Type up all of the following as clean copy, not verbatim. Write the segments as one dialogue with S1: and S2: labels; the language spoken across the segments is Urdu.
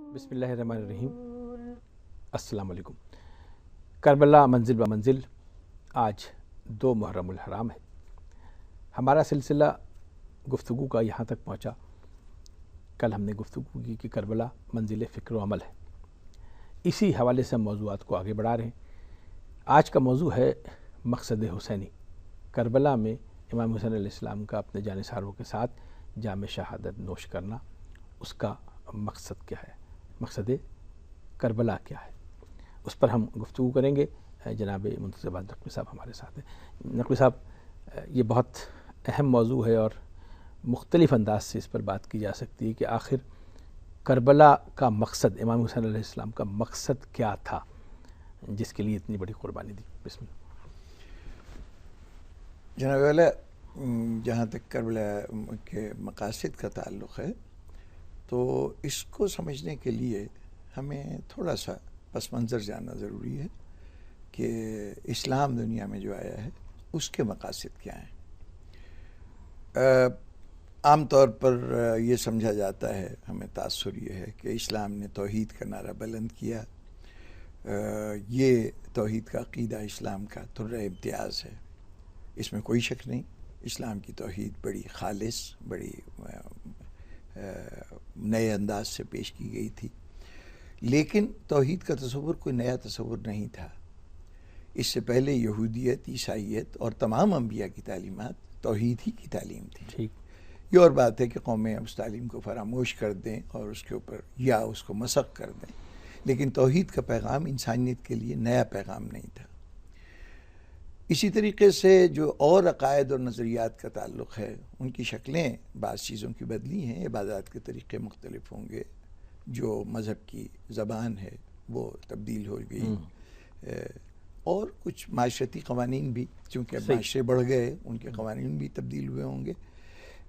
S1: بسم اللہ الرحمن الرحیم۔ السلام علیکم۔ کربلا منزل بہ منزل آج 2 محرم الحرام ہے۔ ہمارا سلسلہ گفتگو کا یہاں تک پہنچا۔ کل ہم نے گفتگو کی کہ کربلا منزل فکر و عمل ہے۔ اسی حوالے سے ہم موضوعات کو آگے بڑھا رہے ہیں۔ آج کا موضوع ہے مقصد حسینی۔ کربلا میں امام حسین علیہ السلام کا اپنے جانثاروں کے ساتھ جام شہادت نوش کرنا، اس کا مقصد کیا ہے، مقصد کربلا کیا ہے، اس پر ہم گفتگو کریں گے۔ جناب منتظر نقوی صاحب ہمارے ساتھ ہیں۔ نقوی صاحب، یہ بہت اہم موضوع ہے اور مختلف انداز سے اس پر بات کی جا سکتی ہے کہ آخر کربلا کا مقصد، امام حسین علیہ السلام کا مقصد کیا تھا جس کے لیے اتنی بڑی قربانی دی۔ بسم اللہ۔
S2: جناب والا، جہاں تک کربلا کے مقاصد کا تعلق ہے تو اس کو سمجھنے کے لیے ہمیں تھوڑا سا پس منظر جاننا ضروری ہے کہ اسلام دنیا میں جو آیا ہے اس کے مقاصد کیا ہیں۔ عام طور پر یہ سمجھا جاتا ہے، ہمیں تاثر یہ ہے کہ اسلام نے توحید کا نعرہ بلند کیا۔ یہ توحید کا عقیدہ اسلام کا درجہ امتیاز ہے، اس میں کوئی شک نہیں۔ اسلام کی توحید بڑی خالص، بڑی نئے انداز سے پیش کی گئی تھی، لیکن توحید کا تصور کوئی نیا تصور نہیں تھا۔ اس سے پہلے یہودیت، عیسائیت اور تمام انبیاء کی تعلیمات توحید ہی کی تعلیم تھی۔ یہ اور بات ہے کہ قومیں اس تعلیم کو فراموش کر دیں اور اس کے اوپر یا اس کو مسخ کر دیں، لیکن توحید کا پیغام انسانیت کے لیے نیا پیغام نہیں تھا۔ اسی طریقے سے جو اور عقائد اور نظریات کا تعلق ہے، ان کی شکلیں بعض چیزوں کی بدلی ہیں، عبادات کے طریقے مختلف ہوں گے، جو مذہب کی زبان ہے وہ تبدیل ہو گئی، اور کچھ معاشرتی قوانین بھی، چونکہ اب معاشرے بڑھ گئے، ان کے قوانین بھی تبدیل ہوئے ہوں گے۔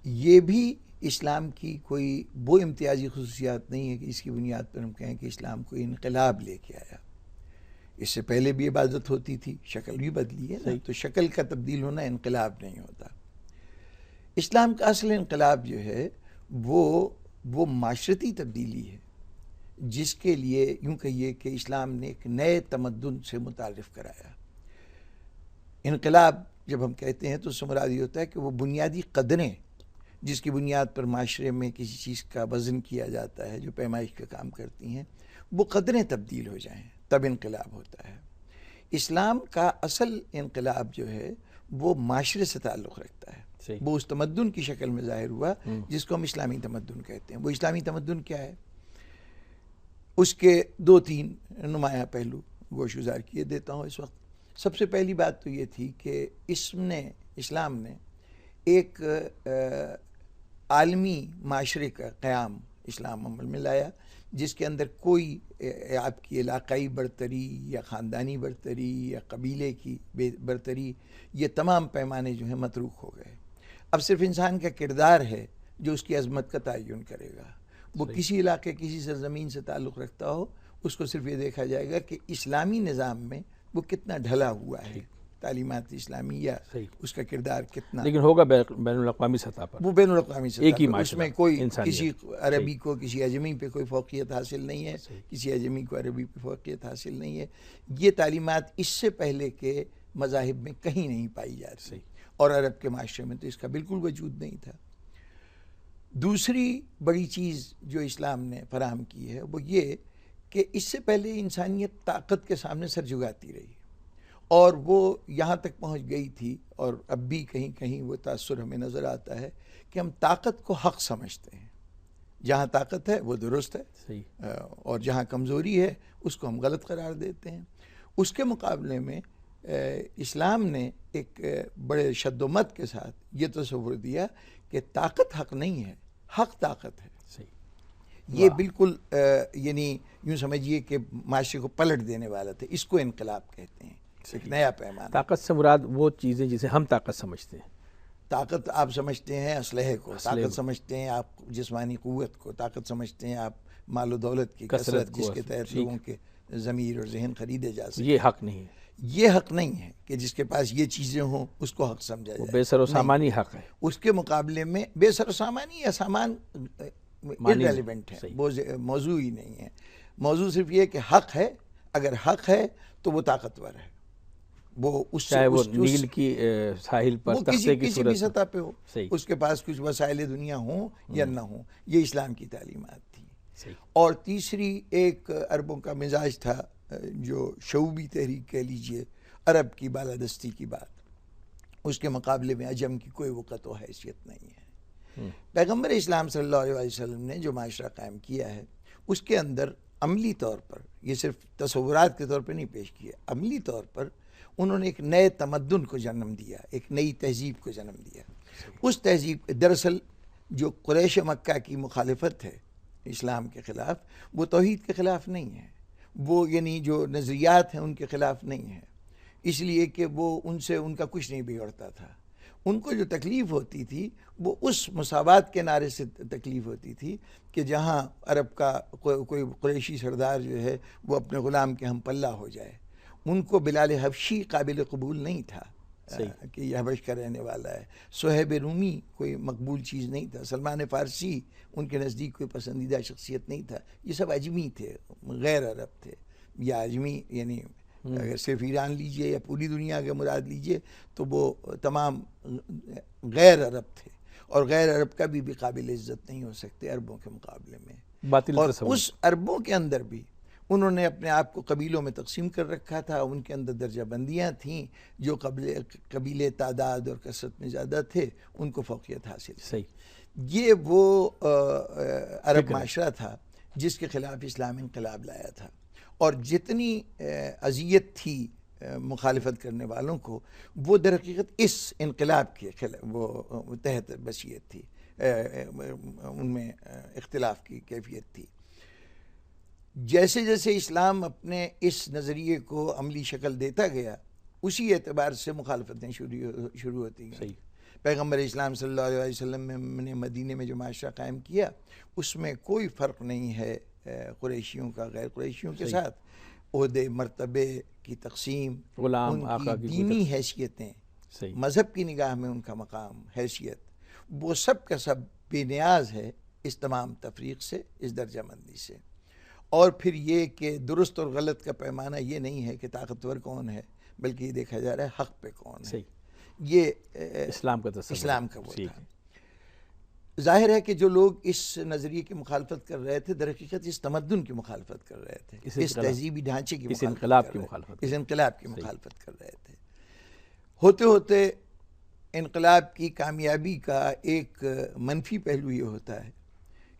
S2: یہ بھی اسلام کی کوئی وہ امتیازی خصوصیات نہیں ہے کہ اس کی بنیاد پر ہم کہیں کہ اسلام کوئی انقلاب لے کے آیا۔ اس سے پہلے بھی عبادت ہوتی تھی، شکل بھی بدلی ہے، تو شکل کا تبدیل ہونا انقلاب نہیں ہوتا۔ اسلام کا اصل انقلاب جو ہے وہ معاشرتی تبدیلی ہے، جس کے لیے یوں کہیے کہ اسلام نے ایک نئے تمدن سے متعارف کرایا۔ انقلاب جب ہم کہتے ہیں تو اس سے مراد یہ ہوتا ہے کہ وہ بنیادی قدریں جس کی بنیاد پر معاشرے میں کسی چیز کا وزن کیا جاتا ہے، جو پیمائش کا کام کرتی ہیں، وہ قدریں تبدیل ہو جائیں، تب انقلاب ہوتا ہے۔ اسلام کا اصل انقلاب جو ہے وہ معاشرے سے تعلق رکھتا ہے، وہ اس تمدن کی شکل میں ظاہر ہوا جس کو ہم اسلامی تمدن کہتے ہیں۔ وہ اسلامی تمدن کیا ہے؟ اس کے 2-3 نمایاں پہلو گوش گزار کیے دیتا ہوں اس وقت۔ سب سے پہلی بات تو یہ تھی کہ اسلام نے ایک عالمی معاشرے کا قیام اسلام عمل میں لایا، جس کے اندر کوئی آپ کی علاقائی برتری یا خاندانی برتری یا قبیلے کی برتری، یہ تمام پیمانے جو ہیں متروک ہو گئے۔ اب صرف انسان کا کردار ہے جو اس کی عظمت کا تعین کرے گا۔ وہ کسی علاقے، کسی سرزمین سے تعلق رکھتا ہو، اس کو صرف یہ دیکھا جائے گا کہ اسلامی نظام میں وہ کتنا ڈھلا ہوا ہے، تعلیمات اسلامی یا اس کا کردار کتنا،
S1: لیکن ہوگا بین الاقوامی سطح پر،
S2: وہ بین الاقوامی سطح پر، اس میں کوئی کسی
S1: انسانیت،
S2: عربی کو کسی اجمی پہ کوئی فوقیت حاصل نہیں ہے، کسی اجمی کو عربی پہ فوقیت حاصل نہیں ہے۔ یہ تعلیمات اس سے پہلے کے مذاہب میں کہیں نہیں پائی جاتی، اور عرب کے معاشرے میں تو اس کا بالکل وجود نہیں تھا۔ دوسری بڑی چیز جو اسلام نے فراہم کی ہے وہ یہ کہ اس سے پہلے انسانیت طاقت کے سامنے سر جھکاتی رہی، اور وہ یہاں تک پہنچ گئی تھی، اور اب بھی کہیں کہیں وہ تاثر ہمیں نظر آتا ہے کہ ہم طاقت کو حق سمجھتے ہیں۔ جہاں طاقت ہے وہ درست ہے، اور جہاں کمزوری ہے اس کو ہم غلط قرار دیتے ہیں۔ اس کے مقابلے میں اسلام نے ایک بڑے شد و مت کے ساتھ یہ تصور دیا کہ طاقت حق نہیں ہے، حق طاقت ہے۔ یہ بالکل یعنی یوں سمجھیے کہ معاشرے کو پلٹ دینے والا تھا۔ اس کو انقلاب کہتے ہیں، ایک نیا پیمانہ۔
S1: طاقت سے مراد وہ چیزیں جسے ہم طاقت سمجھتے ہیں۔
S2: طاقت آپ سمجھتے ہیں اسلحے کو، طاقت سمجھتے ہیں آپ جسمانی قوت کو، طاقت سمجھتے ہیں آپ مال و دولت کی کثرت، جس کے تحت لوگوں کے ضمیر اور ذہن خریدے جا سکتے۔
S1: یہ حق نہیں ہے،
S2: یہ حق نہیں ہے کہ جس کے پاس یہ چیزیں ہوں اس کو حق سمجھا جائے،
S1: بے سر و سامانی حق ہے۔
S2: اس کے مقابلے میں بے سر و سامانی یا سامان irrelevant ہیں، وہ موضوع ہی نہیں ہے. موضوع صرف یہ کہ حق ہے، اگر حق ہے تو وہ طاقتور ہے، وہ اس
S1: چاہے وہ نیل کی ساحل پر تختے کی
S2: کسی بھی سطح پہ ہو،
S1: صحیح.
S2: اس کے پاس کچھ وسائل دنیا ہوں یا نہ ہوں. یہ اسلام کی تعلیمات تھی.
S1: صحیح.
S2: اور تیسری ایک عربوں کا مزاج تھا، جو شعوبی تحریک کہہ لیجئے، عرب کی بالادستی کی بات، اس کے مقابلے میں عجم کی کوئی وقت و حیثیت نہیں ہے. پیغمبر اسلام صلی اللہ علیہ وسلم نے جو معاشرہ قائم کیا ہے، اس کے اندر عملی طور پر، یہ صرف تصورات کے طور پر نہیں پیش کیا، عملی طور پر انہوں نے ایک نئے تمدن کو جنم دیا، ایک نئی تہذیب کو جنم دیا. اس تہذیب دراصل جو قریش مکہ کی مخالفت ہے اسلام کے خلاف، وہ توحید کے خلاف نہیں ہے، وہ یعنی جو نظریات ہیں ان کے خلاف نہیں ہے، اس لیے کہ وہ ان سے ان کا کچھ نہیں بگڑتا تھا. ان کو جو تکلیف ہوتی تھی وہ اس مساوات کے نعرے سے تکلیف ہوتی تھی کہ جہاں عرب کا کوئی قریشی سردار جو ہے وہ اپنے غلام کے ہم پلہ ہو جائے. ان کو بلال حبشی قابل قبول نہیں تھا کہ یہ حبش کا رہنے والا ہے. صہیب رومی کوئی مقبول چیز نہیں تھا. سلمان فارسی ان کے نزدیک کوئی پسندیدہ شخصیت نہیں تھا. یہ سب اجمی تھے، غیر عرب تھے. یا اجمی یعنی اگر صرف ایران لیجئے یا پوری دنیا کے مراد لیجئے تو وہ تمام غیر عرب تھے، اور غیر عرب کا بھی قابل عزت نہیں ہو سکتے عربوں کے مقابلے میں. اور اس عربوں کے اندر بھی انہوں نے اپنے آپ کو قبیلوں میں تقسیم کر رکھا تھا. ان کے اندر درجہ بندیاں تھیں. جو قبیلے تعداد اور کثرت میں زیادہ تھے ان کو فوقیت حاصل تھی. یہ وہ عرب معاشرہ تھا جس کے خلاف اسلام انقلاب لایا تھا. اور جتنی اذیت تھی مخالفت کرنے والوں کو، وہ در حقیقت اس انقلاب کے وہ تحت بشیت تھی، ان میں اختلاف کی کیفیت تھی. جیسے جیسے اسلام اپنے اس نظریے کو عملی شکل دیتا گیا، اسی اعتبار سے مخالفتیں شروع ہوتی گئیں. پیغمبر اسلام صلی اللہ علیہ وسلم نے مدینے میں جو معاشرہ قائم کیا، اس میں کوئی فرق نہیں ہے قریشیوں کا غیر قریشیوں کے ساتھ. عہدے مرتبے کی تقسیم،
S1: غلام
S2: ان
S1: آقا
S2: کی دینی حیثیتیں، مذہب کی نگاہ میں ان کا مقام حیثیت، وہ سب کا سب بے نیاز ہے اس تمام تفریق سے، اس درجہ بندی سے. اور پھر یہ کہ درست اور غلط کا پیمانہ یہ نہیں ہے کہ طاقتور کون ہے، بلکہ یہ دیکھا جا رہا ہے حق پہ کون ہے. یہ
S1: اسلام کا تصور،
S2: اسلام کا وہ تھا. ظاہر ہے کہ جو لوگ اس نظریے کی مخالفت کر رہے تھے، در حقیقت اس تمدن کی مخالفت کر رہے تھے، اس تہذیبی ڈھانچے کی
S1: اس انقلاب کی
S2: مخالفت کر رہے تھے. ہوتے ہوتے انقلاب کی کامیابی کا ایک منفی پہلو یہ ہوتا ہے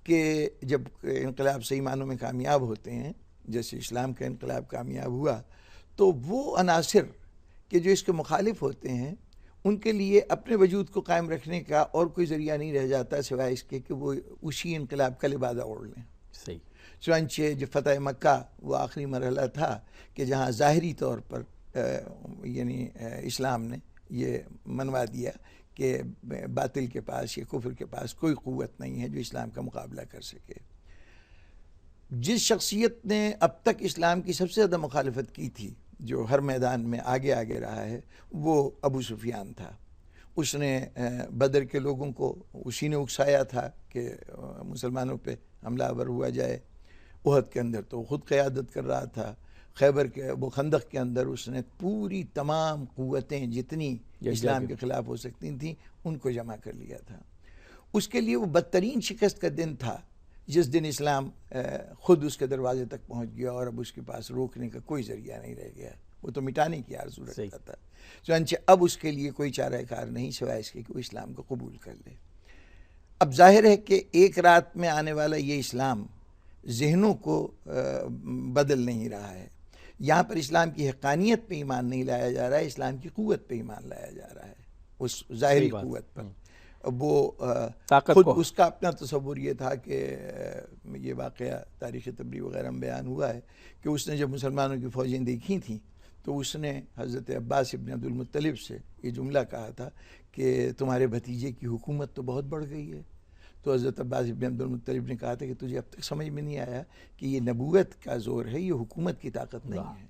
S2: کہ جب انقلاب صحیح معنوں میں کامیاب ہوتے ہیں، جیسے اسلام کا انقلاب کامیاب ہوا، تو وہ عناصر کہ جو اس کے مخالف ہوتے ہیں، ان کے لیے اپنے وجود کو قائم رکھنے کا اور کوئی ذریعہ نہیں رہ جاتا سوائے اس کے کہ وہ اسی انقلاب کا لبادہ اوڑھ لیں. چنانچہ جو فتح مکہ وہ آخری مرحلہ تھا کہ جہاں ظاہری طور پر یعنی اسلام نے یہ منوا دیا کہ باطل کے پاس یا کفر کے پاس کوئی قوت نہیں ہے جو اسلام کا مقابلہ کر سکے. جس شخصیت نے اب تک اسلام کی سب سے زیادہ مخالفت کی تھی، جو ہر میدان میں آگے رہا ہے، وہ ابو سفیان تھا. اس نے بدر کے لوگوں کو اسی نے اکسایا تھا کہ مسلمانوں پہ حملہ آور ہوا جائے. احد کے اندر تو خود قیادت کر رہا تھا. خیبر کے وہ خندق کے اندر اس نے پوری تمام قوتیں جتنی اسلام کے خلاف ہو سکتی تھیں ان کو جمع کر لیا تھا. اس کے لیے وہ بدترین شکست کا دن تھا جس دن اسلام خود اس کے دروازے تک پہنچ گیا اور اب اس کے پاس روکنے کا کوئی ذریعہ نہیں رہ گیا. وہ تو مٹانے کی آرزو رکھتا تھا. چنانچہ اب اس کے لیے کوئی چارہ کار نہیں سوائے اس کے کہ وہ اسلام کو قبول کر لے. اب ظاہر ہے کہ ایک رات میں آنے والا یہ اسلام ذہنوں کو بدل نہیں رہا ہے. یہاں پر اسلام کی حقانیت پہ ایمان نہیں لایا جا رہا ہے، اسلام کی قوت پہ ایمان لایا جا رہا ہے، اس ظاہری قوت پر. وہ خود اس کا اپنا تصور یہ تھا کہ یہ واقعہ تاریخ تبری وغیرہ میں بیان ہوا ہے کہ اس نے جب مسلمانوں کی فوجیں دیکھی تھیں تو اس نے حضرت عباس ابن عبد المطلب سے یہ جملہ کہا تھا کہ تمہارے بھتیجے کی حکومت تو بہت بڑھ گئی ہے. تو حضرت عباس ابن عبد المطلب نے کہا تھا کہ تجھے اب تک سمجھ میں نہیں آیا کہ یہ نبوت کا زور ہے، یہ حکومت کی طاقت نہیں ہے.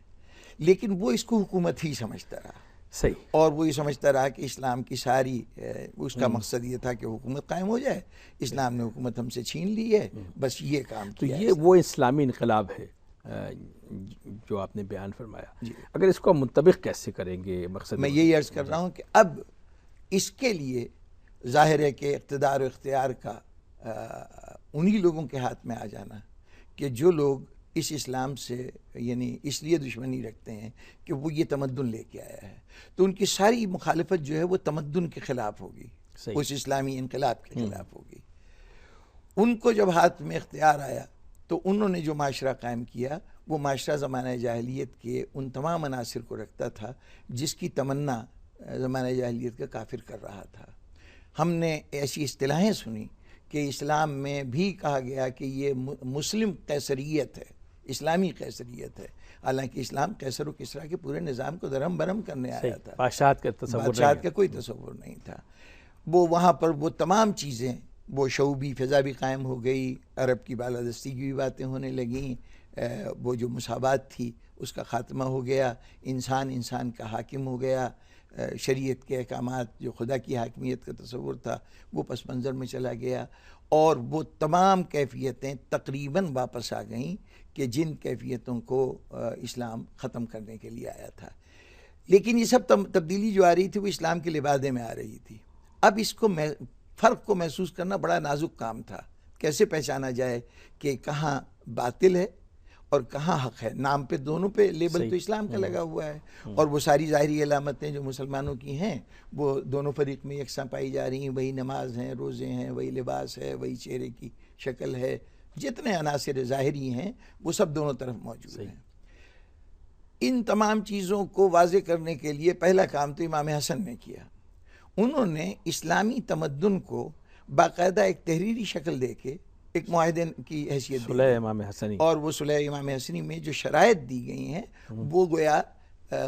S2: لیکن وہ اس کو حکومت ہی سمجھتا رہا.
S1: صحیح.
S2: اور وہ یہ سمجھتا رہا کہ اسلام کی ساری اس کا مقصد یہ تھا کہ حکومت قائم ہو جائے. اسلام نے حکومت ہم سے چھین لی ہے، بس یہ کام
S1: تو
S2: کیا.
S1: یہ وہ اسلامی انقلاب ہے جو آپ نے بیان فرمایا. اگر اس کو منطبق کیسے کریں گے مقصد؟
S2: میں یہی عرض کر رہا ہوں کہ اب اس کے لیے ظاہر ہے کہ اقتدار و اختیار کا انہی لوگوں کے ہاتھ میں آ جانا کہ جو لوگ اس اسلام سے یعنی اس لیے دشمنی رکھتے ہیں کہ وہ یہ تمدن لے کے آیا ہے، تو ان کی ساری مخالفت جو ہے وہ تمدن کے خلاف ہوگی، اس اسلامی انقلاب کے خلاف ہوگی. ان کو جب ہاتھ میں اختیار آیا تو انہوں نے جو معاشرہ قائم کیا وہ معاشرہ زمانہ جاہلیت کے ان تمام عناصر کو رکھتا تھا جس کی تمنا زمانہ جاہلیت کا کافر کر رہا تھا. ہم نے ایسی اصطلاحیں سنی کہ اسلام میں بھی کہا گیا کہ یہ مسلم قیصریت ہے، اسلامی قیصریت ہے، حالانکہ اسلام قیصر و کسریٰ کے پورے نظام کو درہم برہم کرنے آیا تھا.
S1: بادشاہت کا تصور،
S2: بادشاہت کا کوئی تصور نہیں تھا. وہ وہاں پر وہ تمام چیزیں، وہ شعوبی فضا بھی قائم ہو گئی، عرب کی بالادستی کی بھی باتیں ہونے لگیں، وہ جو مساوات تھی اس کا خاتمہ ہو گیا، انسان کا حاکم ہو گیا، شریعت کے احکامات جو خدا کی حاکمیت کا تصور تھا وہ پس منظر میں چلا گیا، اور وہ تمام کیفیتیں تقریباً واپس آ گئیں کہ جن کیفیتوں کو اسلام ختم کرنے کے لیے آیا تھا. لیکن یہ سب تبدیلی جو آ رہی تھی وہ اسلام کے لبادے میں آ رہی تھی. اب اس کو فرق کو محسوس کرنا بڑا نازک کام تھا. کیسے پہچانا جائے کہ کہاں باطل ہے اور کہاں حق ہے؟ نام پہ دونوں پہ لیبل تو اسلام کا لگا ہوا ہے، اور وہ ساری ظاہری علامتیں جو مسلمانوں کی ہیں وہ دونوں فریق میں یکساں پائی جا رہی ہیں. وہی نماز ہیں، روزے ہیں، وہی لباس ہے، وہی چہرے کی شکل ہے، جتنے عناصر ظاہری ہیں وہ سب دونوں طرف موجود ہیں. ان تمام چیزوں کو واضح کرنے کے لیے پہلا کام تو امام حسن نے کیا. انہوں نے اسلامی تمدن کو باقاعدہ ایک تحریری شکل دے کے ایک معاہدے کی حیثیت دی،
S1: صلح امام حسنی، اور
S2: وہ صلح امام حسنی میں جو شرائط دی گئی ہیں وہ گویا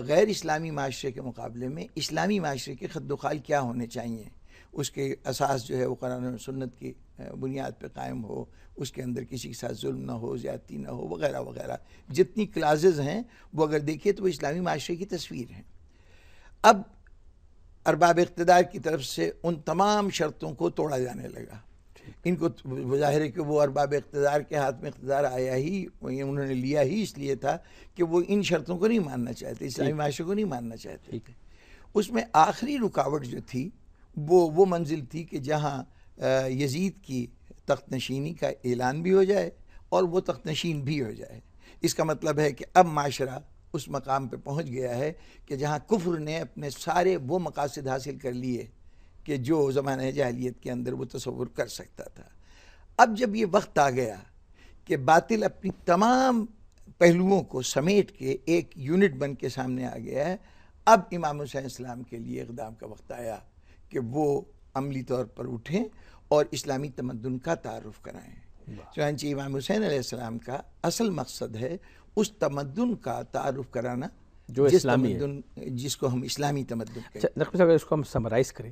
S2: غیر اسلامی معاشرے کے مقابلے میں اسلامی معاشرے کے خد و خال کیا ہونے چاہیے. اس کے اساس جو ہے وہ قرآن و سنت کی بنیاد پہ قائم ہو، اس کے اندر کسی کے ساتھ ظلم نہ ہو، زیادتی نہ ہو، وغیرہ وغیرہ. جتنی کلازز ہیں وہ اگر دیکھیں تو وہ اسلامی معاشرے کی تصویر ہیں. اب ارباب اقتدار کی طرف سے ان تمام شرطوں کو توڑا جانے لگا. ان کو ظاہر ہے کہ وہ ارباب اقتدار کے ہاتھ میں اقتدار آیا ہی، انہوں نے لیا ہی اس لیے تھا کہ وہ ان شرطوں کو نہیں ماننا چاہتے، اسلامی معاشرے کو نہیں ماننا چاہتے. اس میں آخری رکاوٹ جو تھی وہ منزل تھی کہ جہاں یزید کی تخت نشینی کا اعلان بھی ہو جائے اور وہ تخت نشین بھی ہو جائے. اس کا مطلب ہے کہ اب معاشرہ اس مقام پہ پہنچ گیا ہے کہ جہاں کفر نے اپنے سارے وہ مقاصد حاصل کر لیے کہ جو زمانہ جاہلیت کے اندر وہ تصور کر سکتا تھا. اب جب یہ وقت آ گیا کہ باطل اپنی تمام پہلوؤں کو سمیٹ کے ایک یونٹ بن کے سامنے آ گیا ہے، اب امام حسین اسلام کے لیے اقدام کا وقت آیا کہ وہ عملی طور پر اٹھیں اور اسلامی تمدن کا تعارف کرائیں. چنانچہ امام حسین علیہ السلام کا اصل مقصد ہے اس تمدن کا تعارف کرانا
S1: جو اسلامی
S2: ہے، جس کو ہم اسلامی تمدن کہتے ہیں.
S1: نقوی صاحب، اس کو ہم سمرائز کریں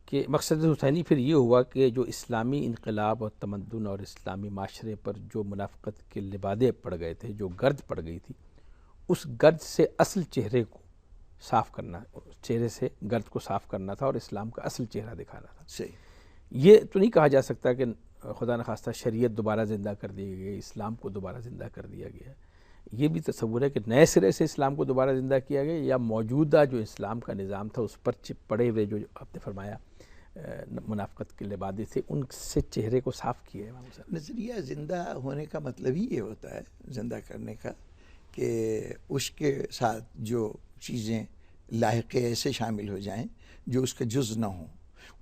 S1: کہ مقصد حسینی پھر یہ ہوا کہ جو اسلامی انقلاب اور تمدن اور اسلامی معاشرے پر جو منافقت کے لبادے پڑ گئے تھے، جو گرد پڑ گئی تھی، اس گرد سے اصل چہرے کو صاف کرنا، چہرے سے گرد کو صاف کرنا تھا اور اسلام کا اصل چہرہ دکھانا تھا.
S2: صحیح.
S1: یہ تو نہیں کہا جا سکتا کہ خدا نخواستہ شریعت دوبارہ زندہ کر دی گئی، اسلام کو دوبارہ زندہ کر دیا گیا. یہ بھی تصور ہے کہ نئے سرے سے اسلام کو دوبارہ زندہ کیا گیا، یا موجودہ جو اسلام کا نظام تھا اس پر پڑے ہوئے جو آپ نے فرمایا منافقت کے لبادے تھے، ان سے چہرے کو صاف کیا ہے.
S2: نظریہ زندہ ہونے کا مطلب ہی یہ ہوتا ہے، زندہ کرنے کا، کہ اس کے ساتھ جو چیزیں لاحقے ایسے شامل ہو جائیں جو اس کا جز نہ ہوں،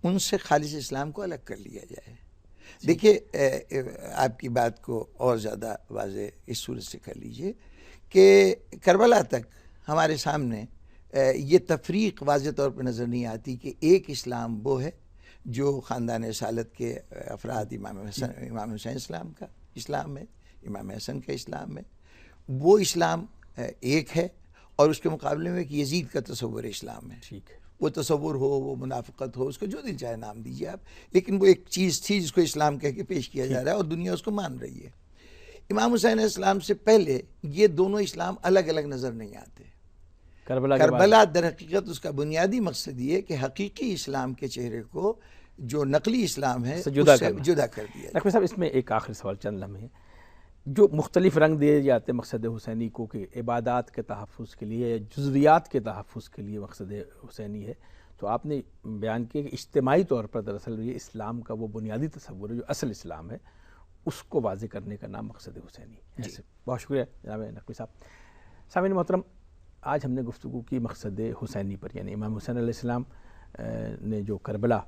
S2: ان سے خالص اسلام کو الگ کر لیا جائے. دیکھیے، آپ کی بات کو اور زیادہ واضح اس صورت سے کر لیجئے کہ کربلا تک ہمارے سامنے یہ تفریق واضح طور پر نظر نہیں آتی کہ ایک اسلام وہ ہے جو خاندان رسالت کے افراد امام حسین اسلام کا اسلام ہے، امام حسن کا اسلام ہے، وہ اسلام ایک ہے، اور اس کے مقابلے میں ایک یزید کا تصور اسلام ہے. ٹھیک ہے، وہ تصور ہو، وہ منافقت ہو، اس کو جو دل چاہے نام دیجیے آپ، لیکن وہ ایک چیز تھی جس کو اسلام کہہ کے پیش کیا جا رہا ہے اور دنیا اس کو مان رہی ہے. امام حسین علیہ السلام سے پہلے یہ دونوں اسلام الگ الگ نظر نہیں آتے. کربلا در حقیقت اس کا بنیادی مقصد یہ ہے کہ حقیقی اسلام کے چہرے کو جو نقلی اسلام ہے
S1: جدا
S2: کر دیا.
S1: نقوی صاحب اس میں ایک آخری سوال چند لمحے، جو مختلف رنگ دیے جاتے ہیں مقصد حسینی کو کہ عبادات کے تحفظ کے لیے، جزویات کے تحفظ کے لیے مقصد حسینی ہے، تو آپ نے بیان کیا کہ اجتماعی طور پر دراصل یہ اسلام کا وہ بنیادی تصور ہے جو اصل اسلام ہے، اس کو واضح کرنے کا نام مقصد حسینی ہے. بہت شکریہ جناب نقوی صاحب. سامعین محترم، آج ہم نے گفتگو کی مقصد حسینی پر، یعنی امام حسین علیہ السلام نے جو کربلا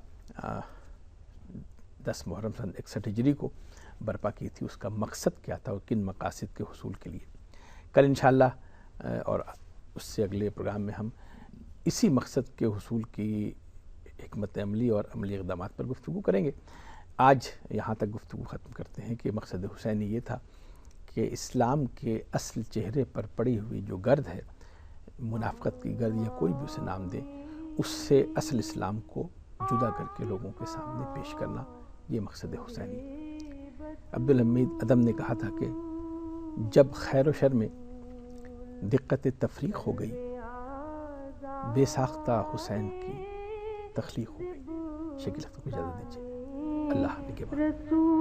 S1: 10 محرم سن 61 ہجری کو برپا کی تھی، اس کا مقصد کیا تھا اور کن مقاصد کے حصول کے لیے. کل انشاءاللہ اور اس سے اگلے پروگرام میں ہم اسی مقصد کے حصول کی حکمت عملی اور عملی اقدامات پر گفتگو کریں گے. آج یہاں تک گفتگو ختم کرتے ہیں کہ مقصد حسینی یہ تھا کہ اسلام کے اصل چہرے پر پڑی ہوئی جو گرد ہے، منافقت کی گرد یا کوئی بھی اسے نام دے، اس سے اصل اسلام کو جدا کر کے لوگوں کے سامنے پیش کرنا، یہ مقصد حسینی. عبدالحمید عدم نے کہا تھا کہ جب خیر و شر میں دقت تفریق ہو گئی، بے ساختہ حسین کی تخلیق ہو گئی. شکیل اختر کو اجازت دیجیے. اللہ نگہبان.